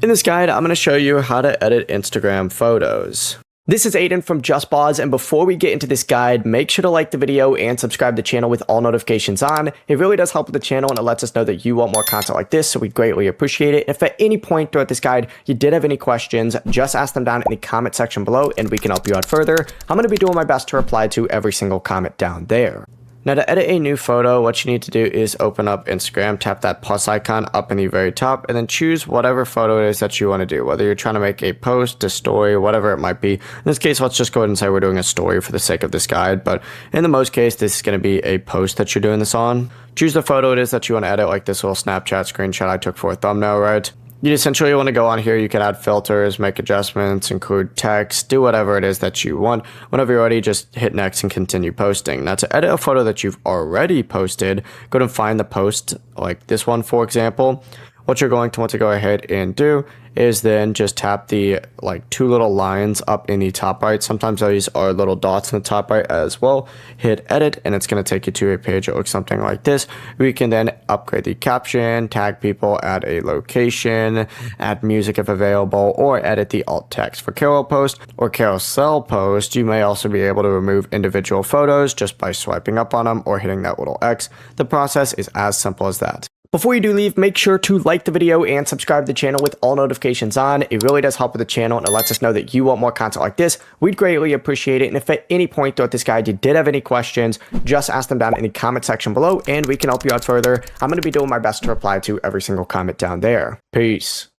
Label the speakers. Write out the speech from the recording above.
Speaker 1: In this guide, I'm going to show you how to edit Instagram photos. This is Aiden from JustBoz, and before we get into this guide, make sure to like the video and subscribe to the channel with all notifications on. It really does help with the channel, and it lets us know that you want more content like this, so we greatly appreciate it. If at any point throughout this guide you did have any questions, just ask them down in the comment section below, and we can help you out further. I'm going to be doing my best to reply to every single comment down there. Now, to edit a new photo, what you need to do is open up Instagram, tap that plus icon up in the very top, and then choose whatever photo it is that you want to do, whether you're trying to make a post, a story, whatever it might be. In this case, let's just go ahead and say we're doing a story for the sake of this guide, but in the most case, this is going to be a post that you're doing this on. Choose the photo it is that you want to edit, like this little Snapchat screenshot I took for a thumbnail, right? You essentially want to go on here, you can add filters, make adjustments, include text, do whatever it is that you want. Whenever you're ready, just hit next and continue posting. Now, to edit a photo that you've already posted, go ahead and find the post, like this one, for example. What you're going to want to go ahead and do is then just tap the two little lines up in the top right. Sometimes these are little dots in the top right as well. Hit edit, and it's going to take you to a page that looks something like this. We can then upgrade the caption, tag people, add a location, add music if available, or edit the alt text. For carousel post or carousel post, you may also be able to remove individual photos just by swiping up on them or hitting that little X. The process is as simple as that. Before you do leave, make sure to like the video and subscribe to the channel with all notifications on. It really does help with the channel, and it lets us know that you want more content like this. We'd greatly appreciate it. And if at any point throughout this guide you did have any questions, just ask them down in the comment section below, and we can help you out further. I'm going to be doing my best to reply to every single comment down there. Peace.